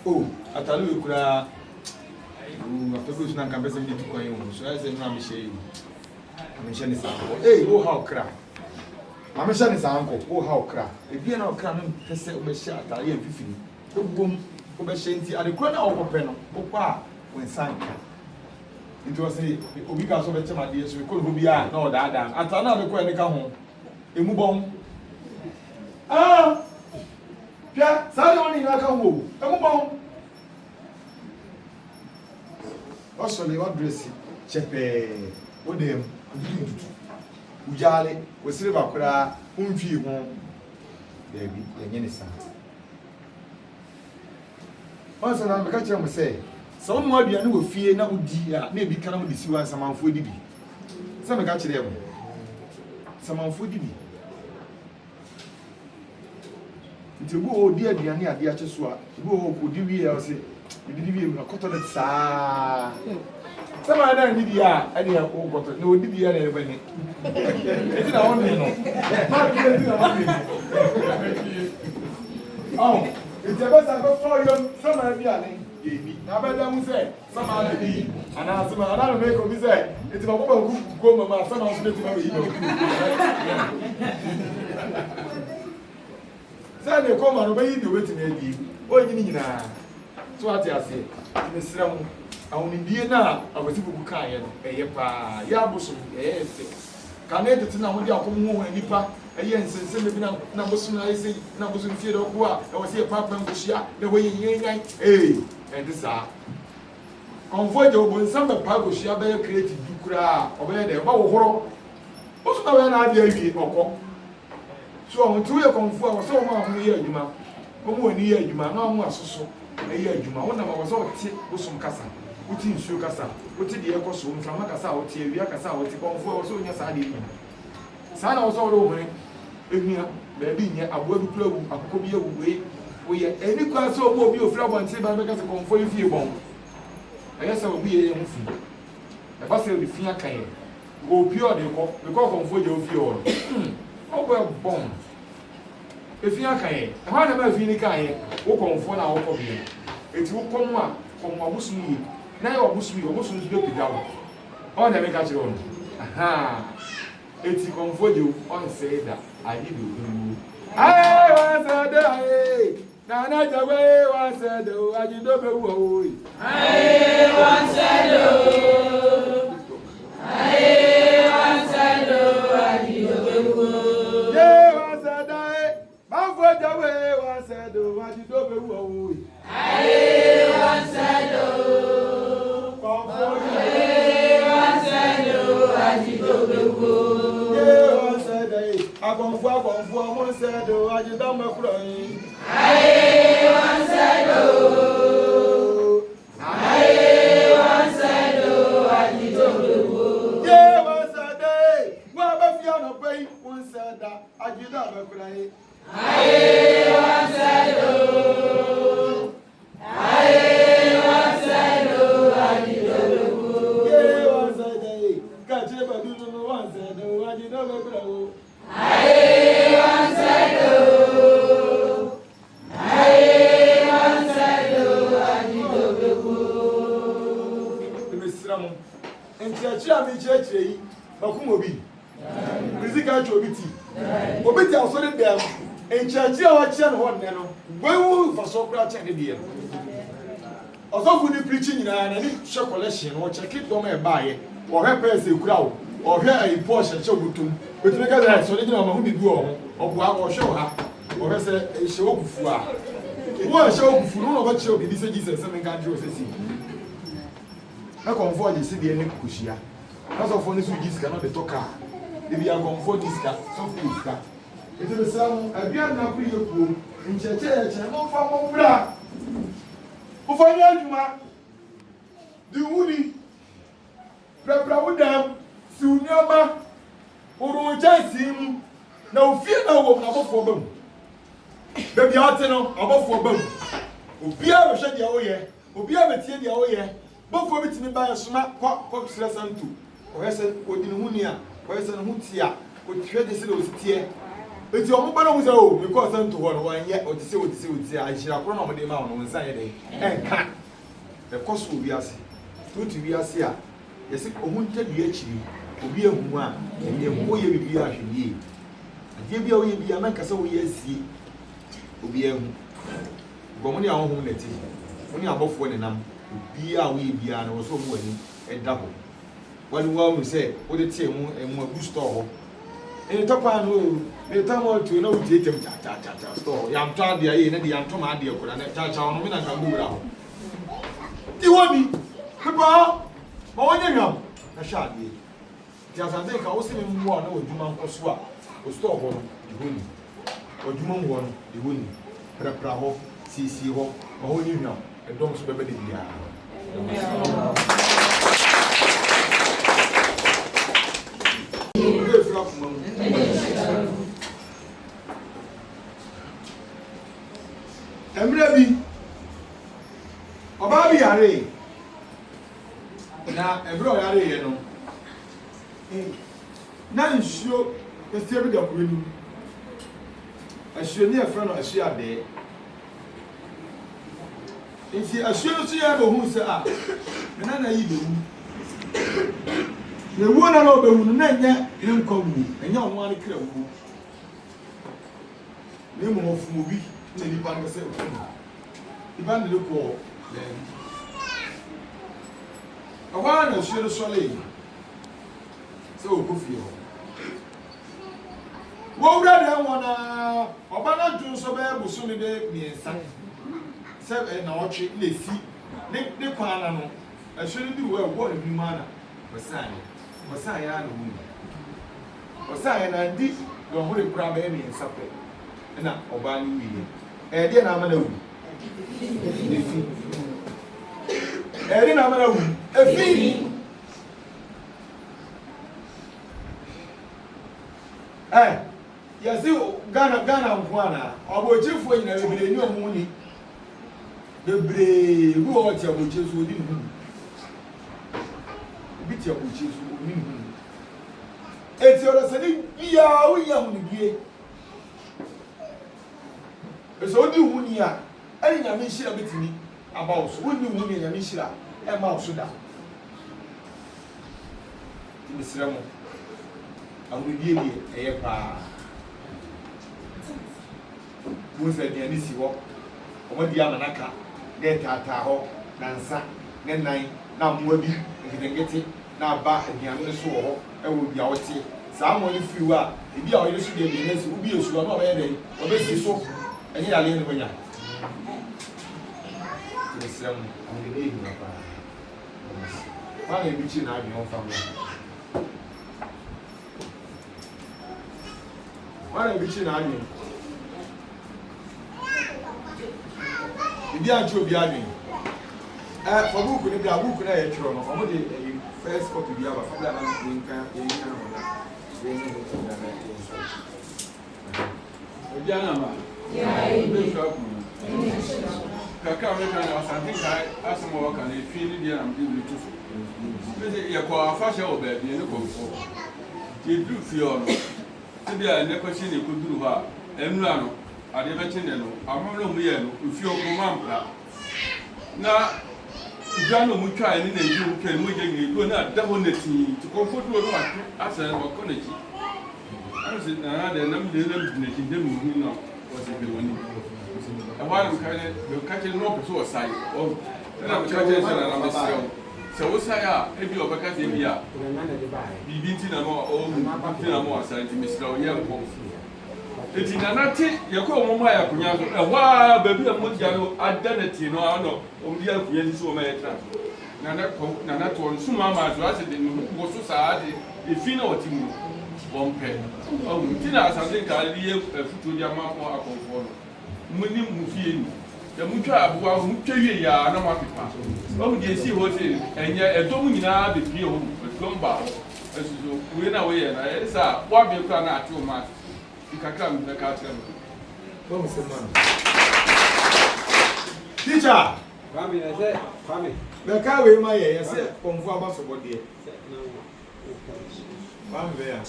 Oh, atalu kura after na kan pese mi tu kwan yo. So I say na me share you. Me share ni sa. Eh, wo how kra. Ma me share ni sa anko. Wo how kra. E bia na kra no pese o be share atare en fifini. O bom o be share nti ade kura na o kope no. O kwa wen san ka. Nti o say obi ka so be chema de so ko ho bia na o da da. Ata na be ko ene ka ho. Emu bom. Ah! Pia, sa de oni na ka ho. Emu bom. Also, they want dressing. Chepe, what them? Ujale, we see about Kura, Umfi home. Baby, the Yenison. Once and I'm catching them say, some more be a new fear now, dear, maybe can we see one some food be. Some catch them. Some food be. It's a go, dear, dear, just what go, could you be? I'll say. Did you cotton it, sir? Some other media, I didn't have cotton. No, did you ever? It's not only oh, it's the best I got for you. Some of you now, but them say, some other be, and I some other make of say, it's a woman who go, my son, I'll split him. Say, they come and obey the way to me. Oh, you need now. So what I say, in the Sram, I only be now. I was able to carry a pa, Yabusu, can I get to know when you are coming home and Nipa, a yen since maybe now, Nabusun, I say, Nabusun Theodore, I was here, Papa and Bushia, the way you eh, and this are. Comfort your when some of Pabushia bear created Dukra, or where they are horror. What's the way I dare or so on 2 years comfort was so much here, you ma. Come near you, ma, no more so. Eya adwuma wona ma wozo ote bosom kasa uti nsuo kasa uti de ekoso mframa kasa ote awia kasa ote konfo wozo onya saa de yi saa na wozo wo hore ehia ba bi nya aboa bi plawu akoko bi awu we oye eni kwa so obo bi ofra bonte ba be kasa konfo ifie bon eya sa obi ye hu fi e ba se obi fi aka ye go pure de ko because konfo je ofie o obo bon if you are kind, how am I feeling kind? Who come for now? It's who come one, come a Muslim. Now, a Muslim, or Muslims look it down. On the make your own. Aha! It's come for you on say that I did you. I was a day. Now, not the way I said, I did not know. I was a day. I was a day. I did not know. The way I said, I did not know. I was said, I did not know. I said, I come for one said, I did not know. I was said, I did not know. Yeah, was a day. Well, if you are not paying, one said, I did not know. I was said, I did not know. Yeah, was a day. Catch him, I do not want to know. I did not know. I was said, I did not know. Miss Ramon, and Church, Makumobi. Physical Chobiti. Obiti also did them. And Church, our channel, one nano. When we for so crouch and India. Also, when you preaching in an shop collection or check it on a buy or her pay a crowd or her a portion show to. But look at that, so they know who did go or show her or as a show for. One show for no what show this is something country. I comfort you see the end Kushia. That's all for this week cannot be talker. If you are comfort this car, some food car. It is some a beer now for you in church and no farm bra. Before you, do woody. Brabra would them, soon your or chance him. No fear no one above for them. Baby Arteno above for them. Ubia was shed your way, Ubia with your way. Both for me by a smart cock lesson too. Or as a Odinunia, or as a Hutia, would trade the city. Eti omo ba no say o because am to ho no wan ye o ti say ahira kro na mo de ma no nsan ye dey enka e koso obi ase to ti wi ase a yesi omu ntadu akiri obi ehu a enye mo ye bibi ahwe ade bia wo ye bia na kasa wo ye asie obi ehu gomo ni ahun neti oni abofo ne nam obi a wo ye bia na wo so mo ani eda ho wani wa mu say wo de tie mu agu store ho topa no me tamo to na wo tie kem cha store yam to ade aye na de yam to ma ade ko na cha no me na kan gura ho ti woni pepa ma wonye nwam na sha ade ti Asante ka wo se me mu a na odwuma nkoso a o store ho no de honi odwuma mu ho no de honi pra ho sisi ho ma wonye nwam e dom so bebe de bia Emre oba bi yare na ebro yare ye no na nsuo esie bi da kwenu asuo ni efra no asuo ade nti asuo so ya do hu se a na yi do na wo na no be hu na nya nkwawu enya onwa ne kra wu ne mo fu obi na nipa no se iba ne ko awa na asuo so le se o ko fi ho wo wura de wona oba na dun so be busu ni de miensa se na otwe na si ne kwa na no asuo ni di wo ni mana Masai ya no mu. Masai na ndi do hore kura ba emi nsape. Na oba ni wiye. De na ama na wu. Efi. De na ama na wu. Efi. Yasi Ghana nkwana. Obochifo nyina bebre ni omu ni. Bebre bu o ti abochifu odi nu. Biti abochifu eti ora sani bia wo ya hu ni bie eso odi hu ni a ani nyame nhira betini about so woni hu ni nyame nhira e ma so da ti misira mo awu bie bie eye pa wo se dia ni si ho o di amanaka de tata ho na nsa ne nan na mmoa bi ngedengeti na ba aduane no so ho ewo bia wote saa mo ni fiu a ebi a oyere so de bi nesi ubi esu no ba ye dey obesi so enye yale ne banya tresem ani de ni pa ma na bi chi na abi on famla ma na bi chi na abi ibi a chi obi abi for book ni bia book na ye twiro no omo de first copy bia ba fabla na Nkae na obi ana ma be shop mu kaka me kan Asante Nkae asemo kan e fi ni dia na me bi tufu me se ye ko afashe o ba bi ne ko fo ti du fi o no ti dia ne ko chi ni ko duru ha enura no ade be chi ne no amamlo mu ye no fi o ko mampra na Jano mucha ni na yi uke mu je ni go na da honeti to comfort wo no asa wo ko na ji ana se na da nam de na ki de mu hu na wo se be woni awara ka ne be ka che no so sai o na ka che se na na me se wo sai a e bi o be ka se bi a bibi ti na mo o ti na mo Asante me se o ye ko eti na nati ye ko mo ma ya kunya so e wa ba bi mo dia no adanati no ano o dia kunya ni so ma ye tra na na to nsu ma ma so ase de no ko so sa de e fi na oti mu bompe o mu ti na Asante Nkae ye futu dia ma mo akonfo no mu ni mu fie ni ya mu twa abuwa mu twa ya na ma pepa o mu de si ho te enye edom nyina be pie ho domba esuzo we na we ye na e sa wa be kra na ati o ma ikakra me ka atre me bo mo se man teacher Kwame na say Kwame me ka we ma ye say pomfu aba so bode Kwame be ya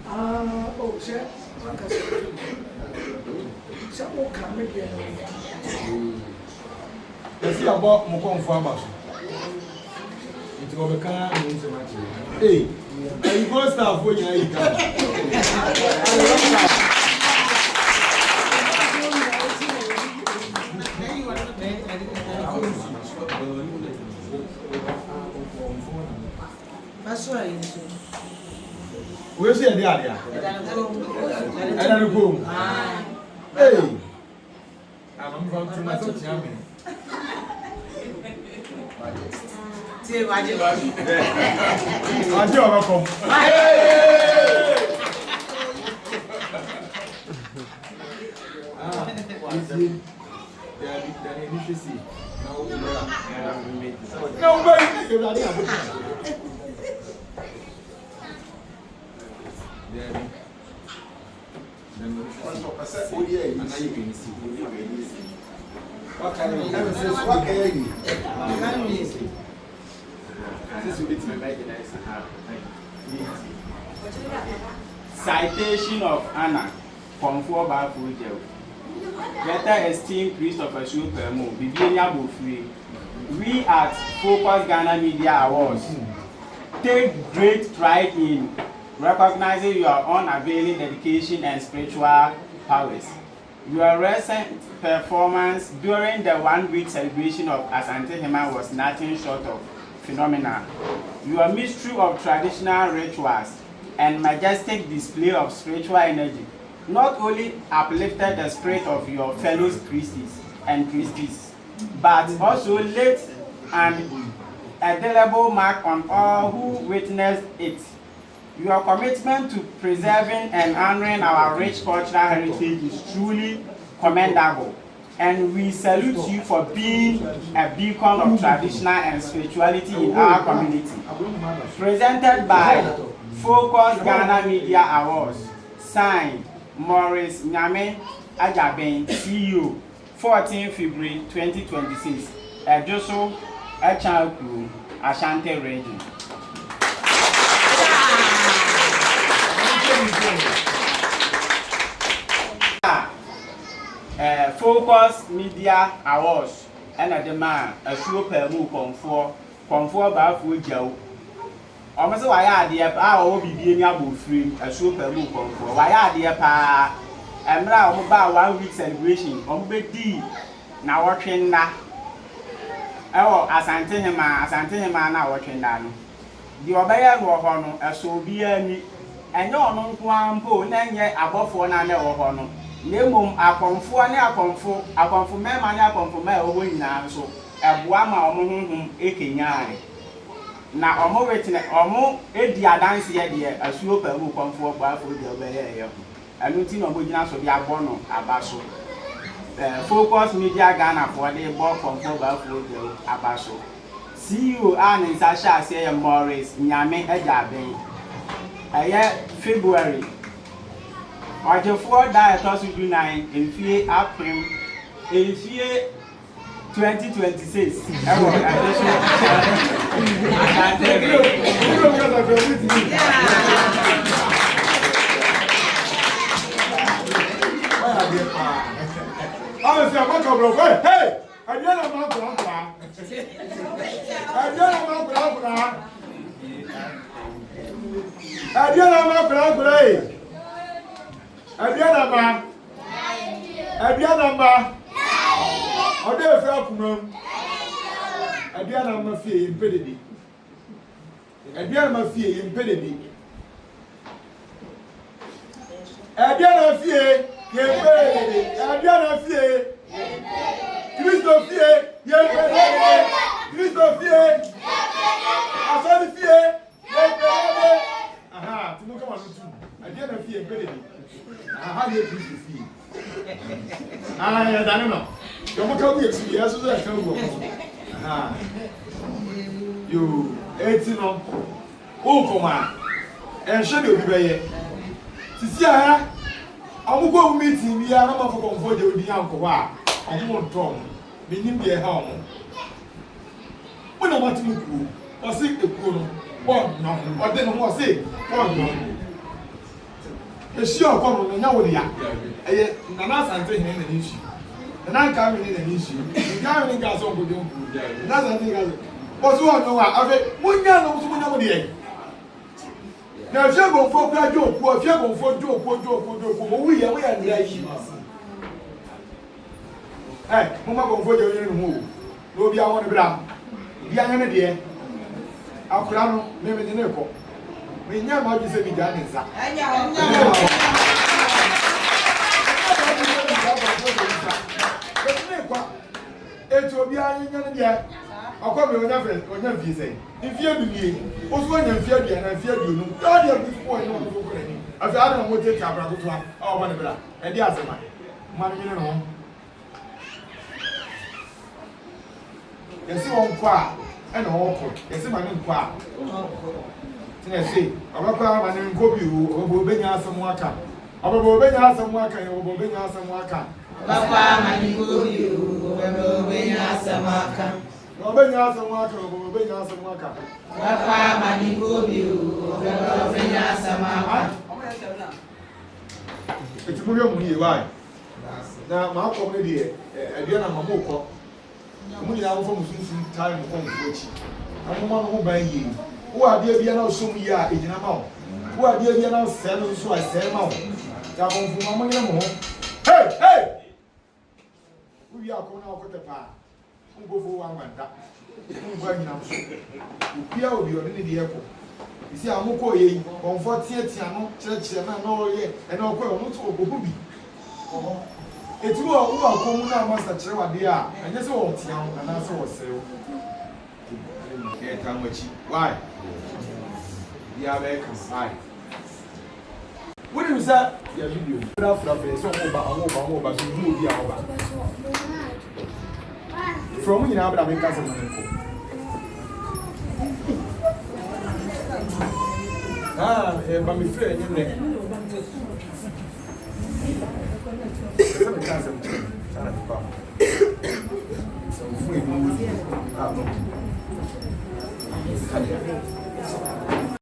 Oh, shit. Some come again. Let's see about Mokon farmers. It's over car and so much. Hey, are you going to start when you come? That's right. Where's the idea? And I'm going. Hey, I'm going to my social. See, why you I do have a come. Citation of Anna from 4 bar food jail. Better esteemed priest of a supermo, Bibiania Bofree. We at Focus Ghana Media Awards take great pride in recognizing your unavailing dedication and spiritual powers. Your recent performance during the 1-week celebration of Asante was nothing short of phenomenal. Your mystery of traditional rituals and majestic display of spiritual energy not only uplifted the spirit of your fellow priests and priestesses, but also left an indelible mark on all who witnessed it. Your commitment to preserving and honoring our rich cultural heritage is truly commendable, and we salute you for being a beacon of traditional and spirituality in our community. Presented by Focus Ghana Media Awards, signed Maurice Nyame Ajaben, CEO, 14 February 2026, Ejoso, Echalku, Asante region. Focus Media Awards and a demand a super move conform by food jail. Almost why are the hour be being able free a super move conform? Why are the pa? And now about 1 week celebration on Betty now watching that. Oh, Asante him now watching that. The Obaya Rohono, a so be any, and no one po, none yet above 1 hour or Nemum a conform, a conform, man, a conform, over now, so a Buama or Ekinyai. Now, almost waiting, almost a dear dance here, a super who conform by food the Obaya. And routine of Buginas of Yabono, Abaso. Focus Media Ghana for the ball conform by food the Abaso. CEO and Sasha say Morris, Nyame Ejabe. A year February. Or the 4 dieters will do 9 in fear up him in fear 2026. Hey! I didn't Adiana, I dare welcome. Adiana, fear impeded. Adiana, fear impeded. Adiana, fear, Adiana, fear. Christo fear, Christo fear. Asante fear. Aha, to come on too. Adiana, fear impeded. How do you feel? I don't know. Don't come here. Yes, I can go. You 18 on. Oh, come on. And should you be here? See, I will go meeting me. I'm not for comfort. You will be uncle. I won't talk. Meaning be a home. When I want to move, or sick the pool. One no, or then more say, one no. The sure come on now with ya. Nana Asante in an issue. And I'm coming in an issue. The guy in gas on good. That's the thing. What's one no? I said, one year no, someone over now, if you're going for graduate, if you're going for joke, we are there. Hey, Mama go for your move. No, be I want to be down. Be I am dear. I'll crown maybe the nickel. We never might be saying done in that. It will be a young year. I'll come with never say. If you believe, what's when you fear and I fear you, God, you're before you know. I've had a motor tablet to one, or one of them, and the other man. Money in home. You see one qua and awful. You see my name qua. I say, I'm a qua, my name Kobe, or Benya some waka. Or Benya some waka, or Benya some waka. Papa, my name Kobe, or Benya some waka. Benya some waka, or Benya some waka. Papa, my name Kobe, or Benya some waka. It's a movie, why? Now, my comedy, a dear Mamoko. Mo nyina wo fam sunsun time ko nfochi amoma no ba yi wo ade bia na osom yi a ejina ma wo ade bia na se no so a se ma wo ya konfu ma mo nyina mo hey wo ya ko na ko te pa ngo fo wa nganda ngo ba nyina so bia obi oni ne de eko isi amoko ye konfo tie no kire na na o ye e na okọ no to obobu bi it's what we are coming out, Master Chewa, dear, and just all town, and that's all sale. Why? Yeah, why? What do you say? Yeah, you do. From when you have a cousin. Ah, but my friend, you know. So,